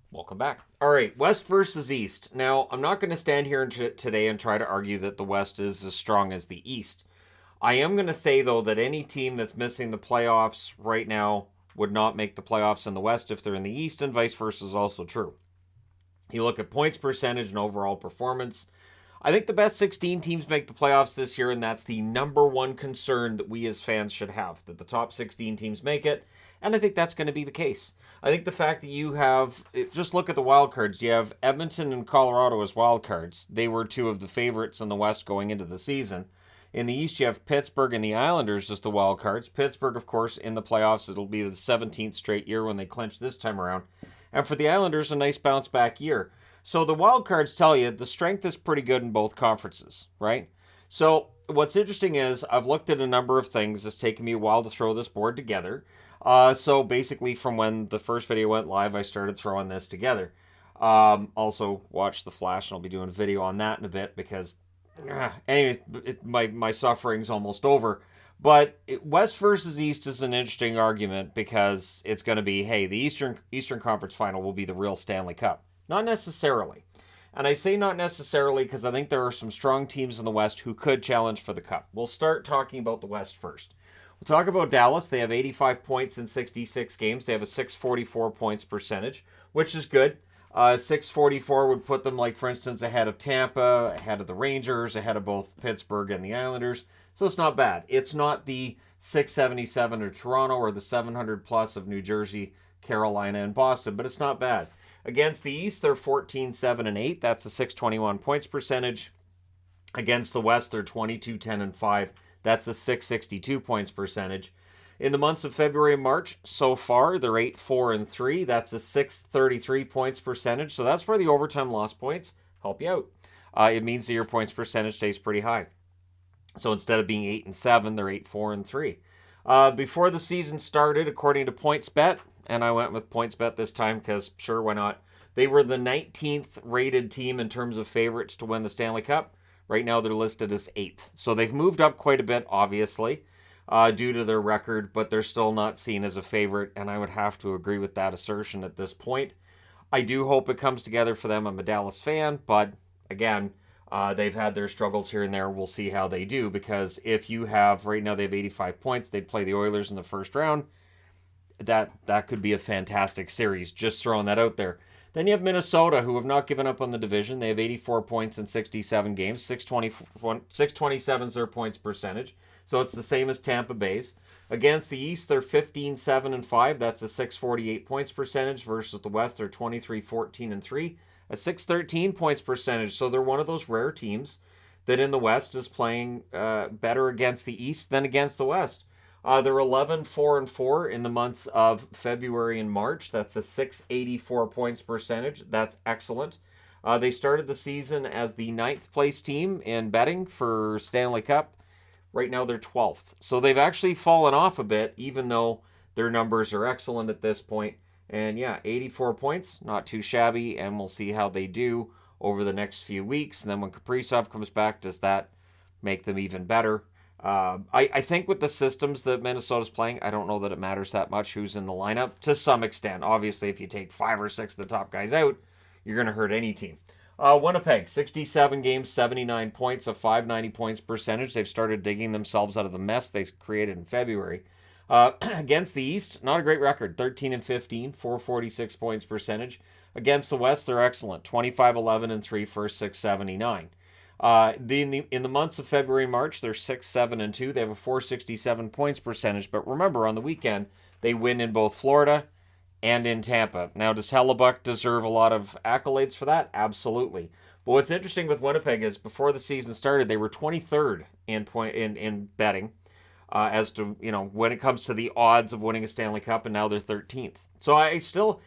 Welcome back. All right, West versus East. Now, I'm not going to stand here today and try to argue that the West is as strong as the East. I am going to say, though, that any team that's missing the playoffs right now would not make the playoffs in the West if they're in the East, and vice versa is also true. You look at points percentage and overall performance. I think the best 16 teams make the playoffs this year, and that's the number one concern that we as fans should have, that the top 16 teams make it, and I think that's going to be the case. I think the fact that you have, just look at the wild cards. You have Edmonton and Colorado as wild cards. They were two of the favorites in the West going into the season. In the East, you have Pittsburgh and the Islanders as the wild cards. Pittsburgh, of course, in the playoffs. It'll be the 17th straight year when they clinch this time around. And for the Islanders, a nice bounce back year. So the wild cards tell you the strength is pretty good in both conferences, right? So what's interesting is I've looked at a number of things. It's taken me a while to throw this board together. So basically, from when the first video went live, I started throwing this together. Also, watch The Flash, and I'll be doing a video on that in a bit because, anyways, my suffering's almost over. But West versus East is an interesting argument because it's going to be, hey, the Eastern Conference Final will be the real Stanley Cup. Not necessarily. And I say not necessarily because I think there are some strong teams in the West who could challenge for the Cup. We'll start talking about the West first. We'll talk about Dallas. They have 85 points in 66 games. They have a 644 points percentage, which is good. 644 would put them, like, for instance, ahead of Tampa, ahead of the Rangers, ahead of both Pittsburgh and the Islanders. So it's not bad. It's not the 677 of Toronto or the 700 plus of New Jersey, Carolina, and Boston, but it's not bad. Against the East, they're 14, 7, and 8. That's a 621 points percentage. Against the West, they're 22, 10, and 5. That's a 662 points percentage. In the months of February and March, so far, they're 8, 4, and 3. That's a 633 points percentage. So that's where the overtime loss points help you out. It means that your points percentage stays pretty high. So instead of being 8 and 7, they're 8, 4, and 3. Before the season started, according to PointsBet, and I went with PointsBet this time because, sure, why not? They were the 19th rated team in terms of favorites to win the Stanley Cup. Right now, they're listed as 8th. So they've moved up quite a bit, obviously, due to their record, but they're still not seen as a favorite, and I would have to agree with that assertion at this point. I do hope it comes together for them. I'm a Dallas fan, but again, they've had their struggles here and there. We'll see how they do, because if you have, right now they have 85 points, they'd play the Oilers in the first round. That could be a fantastic series, just throwing that out there. Then you have Minnesota, who have not given up on the division. They have 84 points in 67 games. 627 is their points percentage. So it's the same as Tampa Bay's. Against the East, they're 15, 7, and 5. That's a 648 points percentage versus the West, they're 23, 14, and 3. A 613 points percentage. So they're one of those rare teams that in the West is playing better against the East than against the West. They're 11, 4, and 4 in the months of February and March. That's a 684 points percentage. That's excellent. They started the season as the ninth place team in betting for Stanley Cup. Right now they're 12th. So they've actually fallen off a bit, even though their numbers are excellent at this point. And yeah, 84 points, not too shabby, and we'll see how they do over the next few weeks. And then when Kaprizov comes back, does that make them even better? I think with the systems that Minnesota's playing, I don't know that it matters that much who's in the lineup to some extent. Obviously, if you take 5 or 6 of the top guys out, you're going to hurt any team. Winnipeg, 67 games, 79 points, a 590 points percentage. They've started digging themselves out of the mess they created in February. Against the East, not a great record, 13 and 15, 446 points percentage. Against the West, they're excellent, 25, 11, and 3 for 679. In the months of February and March, they're 6, 7, and 2. They have a 467 points percentage. But remember, on the weekend, they win in both Florida and in Tampa. Now, does Hellebuck deserve a lot of accolades for that? Absolutely. But what's interesting with Winnipeg is before the season started, they were 23rd in betting as to, when it comes to the odds of winning a Stanley Cup, and now they're 13th. So I still...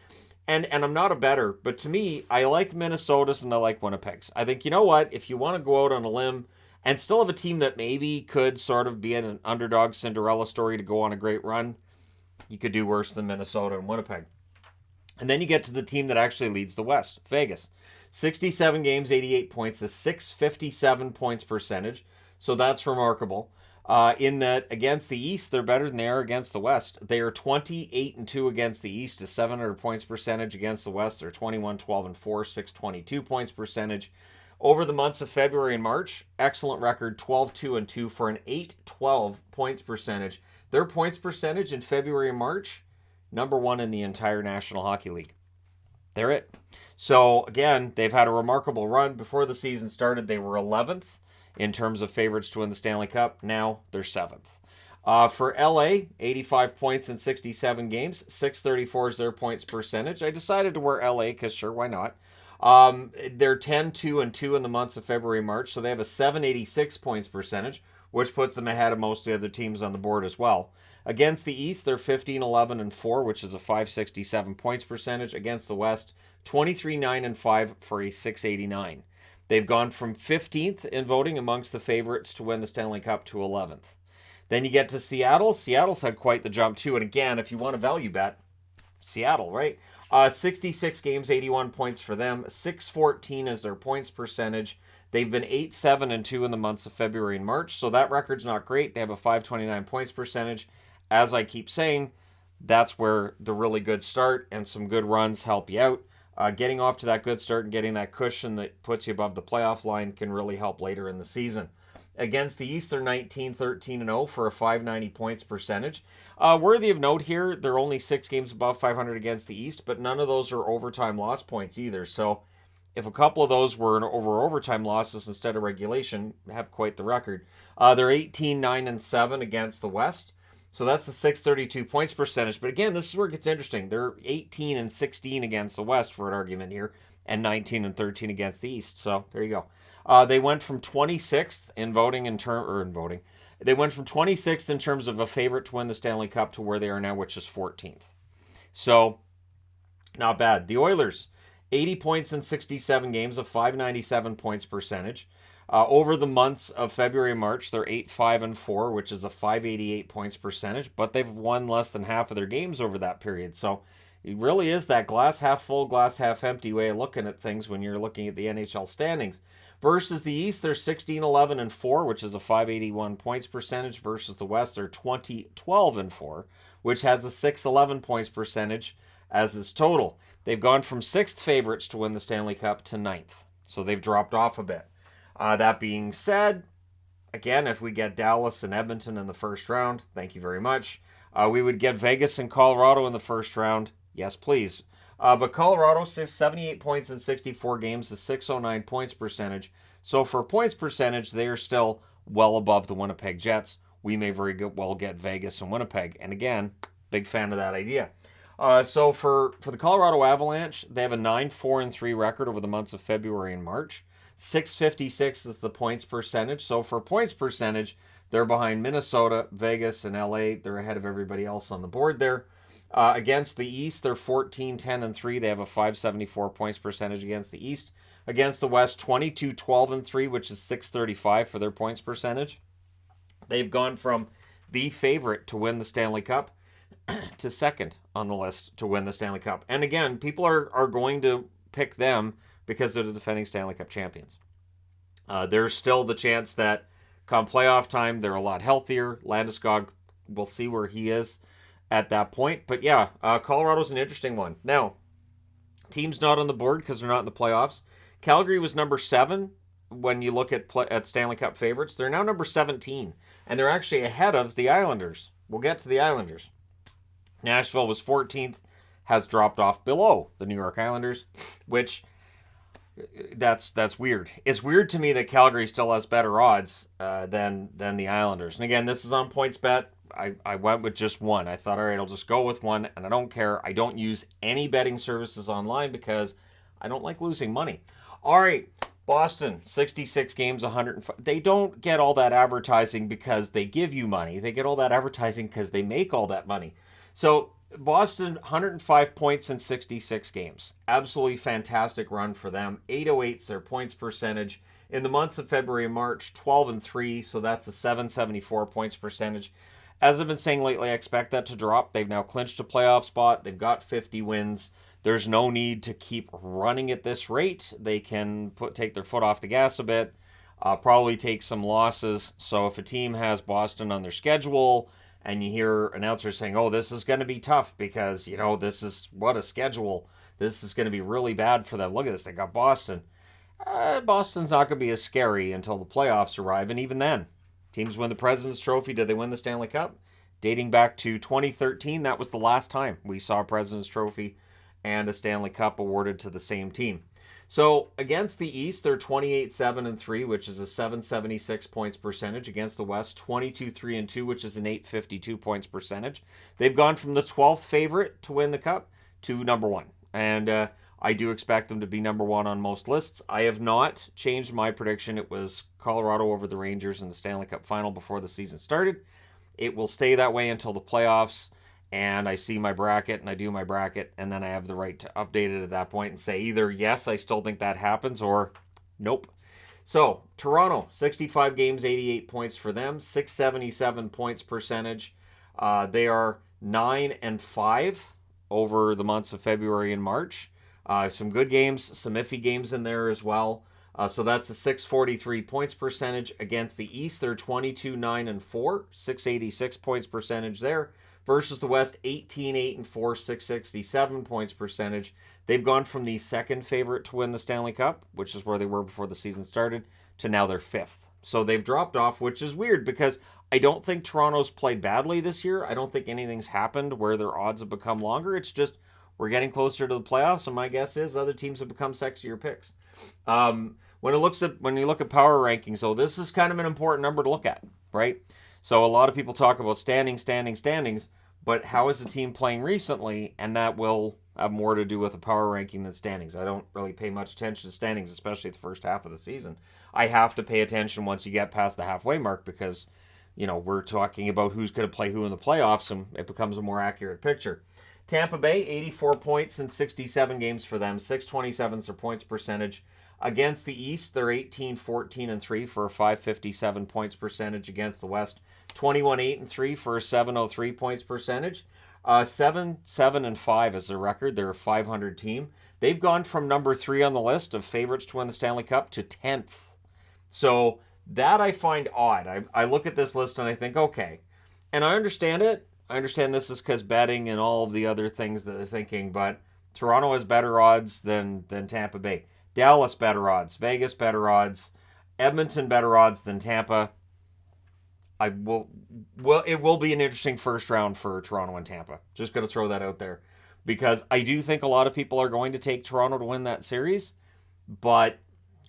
And I'm not a bettor, but to me, I like Minnesota's and I like Winnipeg's. I think, you know what, if you want to go out on a limb and still have a team that maybe could sort of be an underdog Cinderella story to go on a great run, you could do worse than Minnesota and Winnipeg. And then you get to the team that actually leads the West, Vegas. 67 games, 88 points, a 657 points percentage. So that's remarkable. In that against the East, they're better than they are against the West. They are 28-2 against the East, a 700 points percentage. Against the West, they're 21-12-4, 622 points percentage. Over the months of February and March, excellent record, 12-2-2 for an 812 points percentage. Their points percentage in February and March, number one in the entire National Hockey League. They're it. So again, they've had a remarkable run. Before the season started, they were 11th in terms of favorites to win the Stanley Cup. Now they're 7th. For LA, 85 points in 67 games. 634 is their points percentage. I decided to wear LA because sure, why not? They're 10-2-2 in the months of February and March, so they have a 786 points percentage, which puts them ahead of most of the other teams on the board as well. Against the East, they're 15-11-4, which is a 567 points percentage. Against the West, 23-9-5 for a 689. They've gone from 15th in voting amongst the favorites to win the Stanley Cup to 11th. Then you get to Seattle. Seattle's had quite the jump too. And again, if you want a value bet, Seattle, right? 66 games, 81 points for them. 614 is their points percentage. They've been 8-7-2 in the months of February and March, so that record's not great. They have a 529 points percentage. As I keep saying, that's where the really good start and some good runs help you out. Getting off to that good start and getting that cushion that puts you above the playoff line can really help later in the season. Against the East, they're 19-13-0 for a 590 points percentage. Worthy of note here, they're only 6 games above 500 against the East, but none of those are overtime loss points either. So if a couple of those were overtime losses instead of regulation, have quite the record. They're 18-9-7 against the West. So that's a 632 points percentage. But again, this is where it gets interesting. They're 18-16 against the West for an argument here, and 19-13 against the East. So there you go. They went from 26th in voting They went from 26th in terms of a favorite to win the Stanley Cup to where they are now, which is 14th. So not bad. The Oilers, 80 points in 67 games, a 597 points percentage. Over the months of February and March, they're 8-5-4, which is a 588 points percentage, but they've won less than half of their games over that period. So it really is that glass half full, glass half empty way of looking at things when you're looking at the NHL standings. Versus the East, they're 16-11-4, which is a 581 points percentage. Versus the West, they're 20-12-4, which has a 611 points percentage as its total. They've gone from 6th favorites to win the Stanley Cup to 9th. So they've dropped off a bit. That being said, again, if we get Dallas and Edmonton in the first round, thank you very much. We would get Vegas and Colorado in the first round. Yes, please. But Colorado, 78 points in 64 games, a 609 points percentage. So for points percentage, they are still well above the Winnipeg Jets. We may very well get Vegas and Winnipeg. And again, big fan of that idea. So for the Colorado Avalanche, they have a 9-4-3 record over the months of February and March. 656 is the points percentage. So for points percentage, they're behind Minnesota, Vegas, and LA. They're ahead of everybody else on the board there. Against the East, they're 14-10-3. They have a 574 points percentage against the East. Against the West, 22-12-3, which is 635 for their points percentage. They've gone from the favorite to win the Stanley Cup to second on the list to win the Stanley Cup. And again, people are going to pick them because they're the defending Stanley Cup champions. There's still the chance that come playoff time, they're a lot healthier. Landeskog, we'll see where he is at that point. But yeah, Colorado's an interesting one. Now, teams not on the board because they're not in the playoffs. Calgary was number 7 when you look at Stanley Cup favorites. They're now number 17, and they're actually ahead of the Islanders. We'll get to the Islanders. Nashville was 14th, has dropped off below the New York Islanders, which that's weird. It's weird to me that Calgary still has better odds than the Islanders. And again, this is on PointsBet. I went with just one. I thought, all right, I'll just go with one, and I don't care. I don't use any betting services online because I don't like losing money. All right, Boston, 66 games, 105. They don't get all that advertising because they give you money. They get all that advertising because they make all that money. So Boston, 105 points in 66 games. Absolutely fantastic run for them. 808's their points percentage. In the months of February and March, 12-3, so that's a 774 points percentage. As I've been saying lately, I expect that to drop. They've now clinched a playoff spot. They've got 50 wins. There's no need to keep running at this rate. They can take their foot off the gas a bit. probably take some losses. So if a team has Boston on their schedule and you hear announcers saying, oh, this is going to be tough because, this is what a schedule. This is going to be really bad for them. Look at this. They got Boston. Boston's not going to be as scary until the playoffs arrive. And even then, teams win the President's Trophy. Did they win the Stanley Cup? Dating back to 2013, that was the last time we saw a President's Trophy and a Stanley Cup awarded to the same team. So against the East, they're 28-7-3, which is a 776 points percentage. Against the West, 22-3-2, which is an 852 points percentage. They've gone from the 12th favorite to win the Cup to number one. And I do expect them to be number one on most lists. I have not changed my prediction. It was Colorado over the Rangers in the Stanley Cup final before the season started. It will stay that way until the playoffs, and I see my bracket, and I do my bracket, and then I have the right to update it at that point and say either, yes, I still think that happens, or nope. So, Toronto, 65 games, 88 points for them, 677 points percentage. They are 9-5 over the months of February and March. Some good games, some iffy games in there as well. So that's a 643 points percentage. Against the East, they're 22-9-4, 686 points percentage there. Versus the West, 18-8-4, 667 points percentage. They've gone from the second favorite to win the Stanley Cup, which is where they were before the season started, to now they're fifth. So they've dropped off, which is weird because I don't think Toronto's played badly this year. I don't think anything's happened where their odds have become longer. It's just we're getting closer to the playoffs, and my guess is other teams have become sexier picks. When you look at power rankings, though, this is kind of an important number to look at, right? So a lot of people talk about standings, but how is the team playing recently? And that will have more to do with the power ranking than standings. I don't really pay much attention to standings, especially the first half of the season. I have to pay attention once you get past the halfway mark because, we're talking about who's going to play who in the playoffs, and it becomes a more accurate picture. Tampa Bay, 84 points in 67 games for them, 627 is their points percentage. Against the East, they're 18-14-3 for a 557 points percentage. Against the West, 21-8-3 for a 703 points percentage. 7-7-5 is their record. They're a 500 team. They've gone from number 3 on the list of favorites to win the Stanley Cup to 10th. So that I find odd. I look at this list and I think, okay. And I understand it. I understand this is because betting and all of the other things that they're thinking, but Toronto has better odds than Tampa Bay. Dallas better odds, Vegas better odds, Edmonton better odds than Tampa. It will be an interesting first round for Toronto and Tampa. Just going to throw that out there because I do think a lot of people are going to take Toronto to win that series, but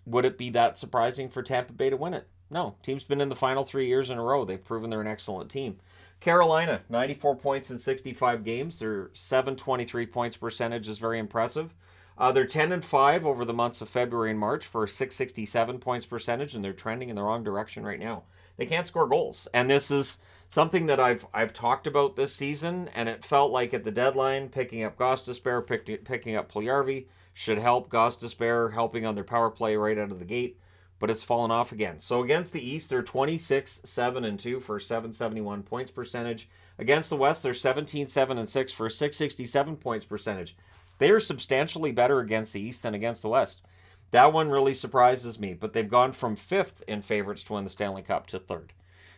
would it be that surprising for Tampa Bay to win it? No, team's been in the final 3 years in a row. They've proven they're an excellent team. Carolina, 94 points in 65 games. Their 723 points percentage is very impressive. They're 10-5 over the months of February and March for a 667 points percentage, and they're trending in the wrong direction right now. They can't score goals, and this is something that I've talked about this season, and it felt like at the deadline, picking up Gostisbehere, picking up Puljujarvi should help Gostisbehere, helping on their power play right out of the gate, but it's fallen off again. So against the East, they're 26-7-2 for a 771 points percentage. Against the West, they're 17-7-6 for a 667 points percentage. They are substantially better against the East than against the West. That one really surprises me, but they've gone from 5th in favorites to win the Stanley Cup to 3rd.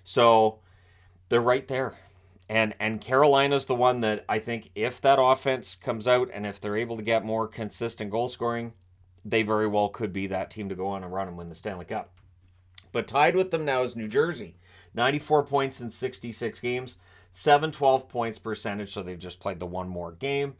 So they're right there. And Carolina's the one that I think if that offense comes out and if they're able to get more consistent goal scoring, they very well could be that team to go on a run and win the Stanley Cup. But tied with them now is New Jersey. 94 points in 66 games, 712 points percentage, so they've just played the one more game.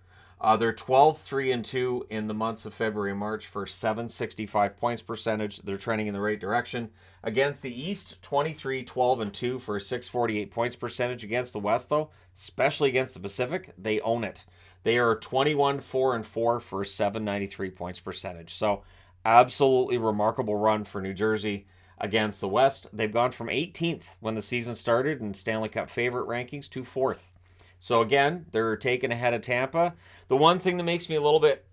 They're 12-3-2 in the months of February and March for 765 points percentage. They're trending in the right direction. Against the East, 23-12-2 for a 648 points percentage. Against the West, though, especially against the Pacific, they own it. They are 21-4-4 for a 793 points percentage. So absolutely remarkable run for New Jersey against the West. They've gone from 18th when the season started in Stanley Cup favorite rankings to 4th. So again, they're taken ahead of Tampa. The one thing that makes me a little bit,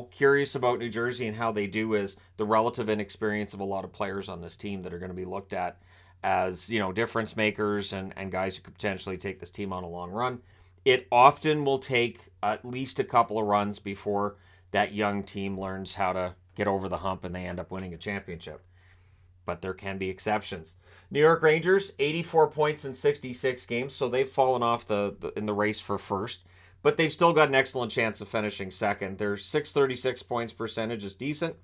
curious about New Jersey and how they do is the relative inexperience of a lot of players on this team that are going to be looked at as, difference makers and guys who could potentially take this team on a long run. It often will take at least a couple of runs before that young team learns how to get over the hump and they end up winning a championship. but there can be exceptions. New York Rangers, 84 points in 66 games, so they've fallen off in the race for first, but they've still got an excellent chance of finishing second. Their 636 points percentage is decent.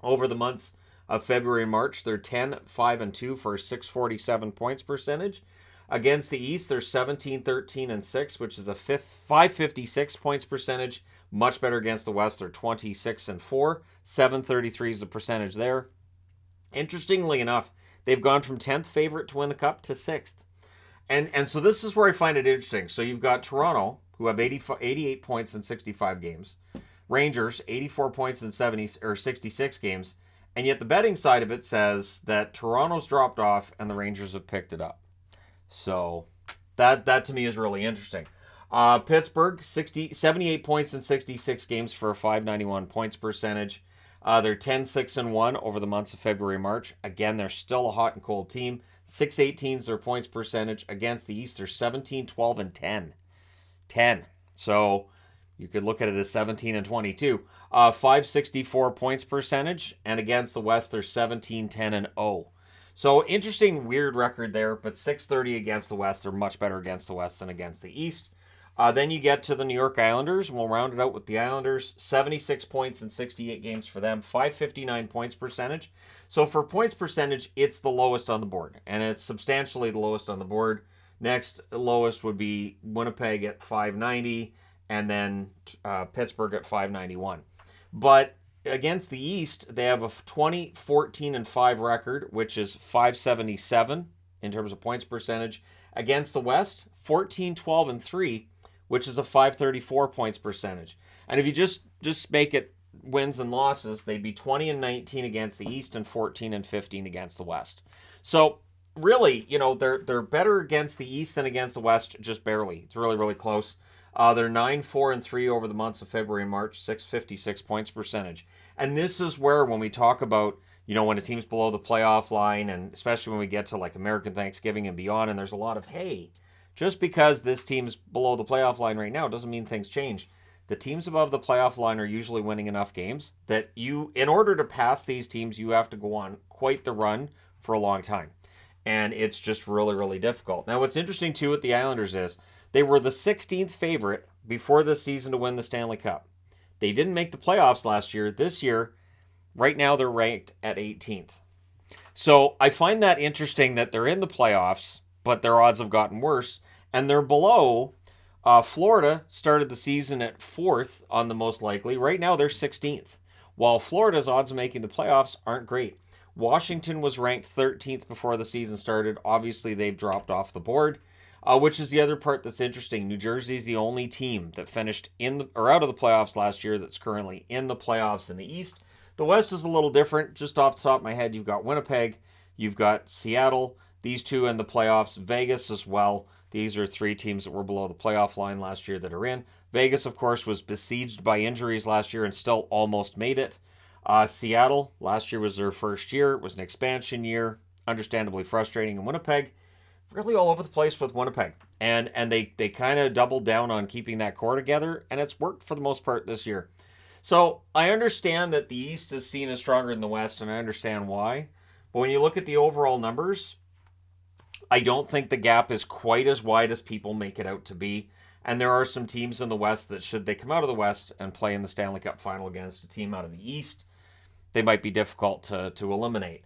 Over the months of February and March, they're 10-5-2 for a 647 points percentage. Against the East, they're 17-13-6, which is a 556 points percentage. Much better against the West. They're 26-4. 733 is the percentage there. Interestingly enough, they've gone from 10th favorite to win the Cup to 6th. And so this is where I find it interesting. So you've got Toronto, who have 88 points in 65 games. Rangers, 84 points in 66 games. And yet the betting side of it says that Toronto's dropped off and the Rangers have picked it up. So that to me is really interesting. Pittsburgh, 78 points in 66 games for a 591 points percentage. They're 10-6-1 over the months of February and March. Again, they're still a hot and cold team. 618 is their points percentage. Against the East, they're 17-12-10. 10. So you could look at it as 17-22. 564 points percentage. And against the West, they're 17-10-0. So interesting, weird record there, but 630 against the West. They're much better against the West than against the East. Then you get to the New York Islanders, and we'll round it out with the Islanders. 76 points in 68 games for them, 559 points percentage. So for points percentage, it's the lowest on the board, and it's substantially the lowest on the board. Next lowest would be Winnipeg at 590, and then Pittsburgh at 591. But against the East, they have a 20-14-5 record, which is 577 in terms of points percentage. Against the West, 14-12-3, which is a 534 points percentage. And if you just make it wins and losses, they'd be 20-19 against the East and 14-15 against the West. So really, they're better against the East than against the West, just barely. It's really, really close. They're 9-4-3 over the months of February and March, 656 points percentage. And this is where, when we talk about, when a team's below the playoff line, and especially when we get to like American Thanksgiving and beyond, and there's a lot of, hey, just because this team's below the playoff line right now doesn't mean things change. The teams above the playoff line are usually winning enough games that in order to pass these teams, you have to go on quite the run for a long time. And it's just really, really difficult. Now, what's interesting, too, with the Islanders is they were the 16th favorite before this season to win the Stanley Cup. They didn't make the playoffs last year. This year, right now, they're ranked at 18th. So I find that interesting that they're in the playoffs, but their odds have gotten worse, and they're below. Florida started the season at 4th on the most likely. Right now, they're 16th, while Florida's odds of making the playoffs aren't great. Washington was ranked 13th before the season started. Obviously, they've dropped off the board, which is the other part that's interesting. New Jersey's the only team that finished out of the playoffs last year that's currently in the playoffs in the East. The West is a little different. Just off the top of my head, you've got Winnipeg, you've got Seattle, these two in the playoffs, Vegas as well. These are three teams that were below the playoff line last year that are in. Vegas, of course, was besieged by injuries last year and still almost made it. Seattle, last year was their first year. It was an expansion year, understandably frustrating. And Winnipeg, really all over the place with Winnipeg. And they kind of doubled down on keeping that core together, and it's worked for the most part this year. So I understand that the East is seen as stronger than the West, and I understand why. But when you look at the overall numbers, I don't think the gap is quite as wide as people make it out to be. And there are some teams in the West that, should they come out of the West and play in the Stanley Cup final against a team out of the East, they might be difficult to eliminate.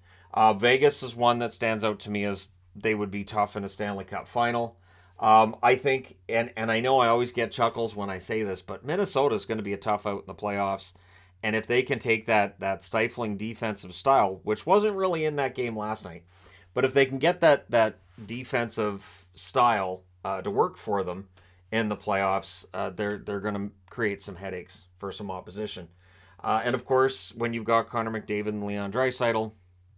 Vegas is one that stands out to me as they would be tough in a Stanley Cup final. I think, and I know I always get chuckles when I say this, but Minnesota is going to be a tough out in the playoffs. And if they can take that stifling defensive style, which wasn't really in that game last night, but if they can get that defensive style to work for them in the playoffs, they're going to create some headaches for some opposition. And of course, when you've got Connor McDavid and Leon Draisaitl,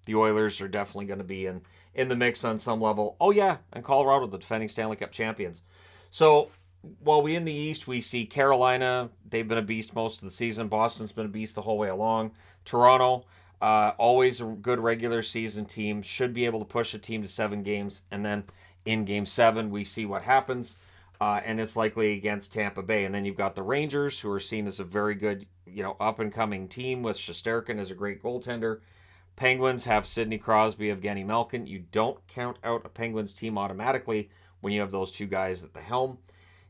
the Oilers are definitely going to be in the mix on some level. Oh yeah, and Colorado, the defending Stanley Cup champions. So while in the East, we see Carolina, they've been a beast most of the season. Boston's been a beast the whole way along. Toronto, always a good regular season team, should be able to push a team to 7 games. And then in Game 7, we see what happens. And it's likely against Tampa Bay. And then you've got the Rangers, who are seen as a very good, up-and-coming team with Shesterkin as a great goaltender. Penguins have Sidney Crosby, Evgeny Malkin. You don't count out a Penguins team automatically when you have those two guys at the helm.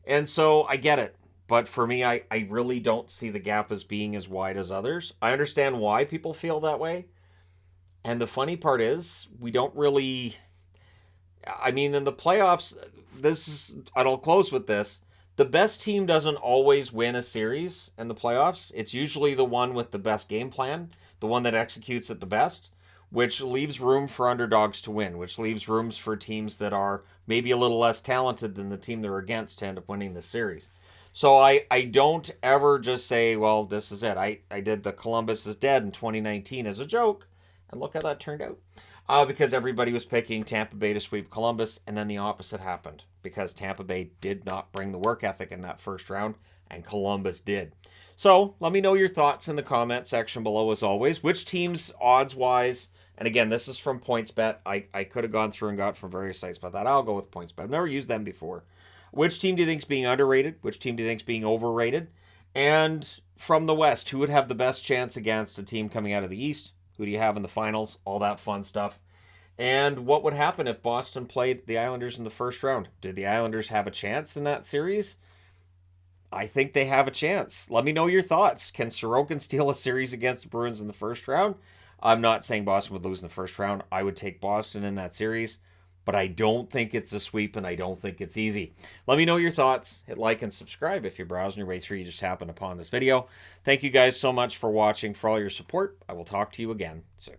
And so I get it. But for me, I really don't see the gap as being as wide as others. I understand why people feel that way. And the funny part is, we don't really. I mean, in the playoffs, this is. And I'll close with this. The best team doesn't always win a series in the playoffs. It's usually the one with the best game plan, the one that executes it the best, which leaves room for underdogs to win, which leaves rooms for teams that are maybe a little less talented than the team they're against to end up winning the series. So I don't ever just say, well, this is it. I did the Columbus is dead in 2019 as a joke, and look how that turned out. Because everybody was picking Tampa Bay to sweep Columbus, and then the opposite happened because Tampa Bay did not bring the work ethic in that first round, and Columbus did. So let me know your thoughts in the comment section below as always. Which teams, odds-wise, and again, this is from PointsBet. I could have gone through and got from various sites, but that I'll go with PointsBet. I've never used them before. Which team do you think is being underrated? Which team do you think is being overrated? And from the West, who would have the best chance against a team coming out of the East? Who do you have in the finals? All that fun stuff. And what would happen if Boston played the Islanders in the first round? Did the Islanders have a chance in that series? I think they have a chance. Let me know your thoughts. Can Sorokin steal a series against the Bruins in the first round? I'm not saying Boston would lose in the first round. I would take Boston in that series, but I don't think it's a sweep and I don't think it's easy. Let me know your thoughts. Hit like and subscribe if you're browsing your way through. You just happened upon this video. Thank you guys so much for watching, for all your support. I will talk to you again soon.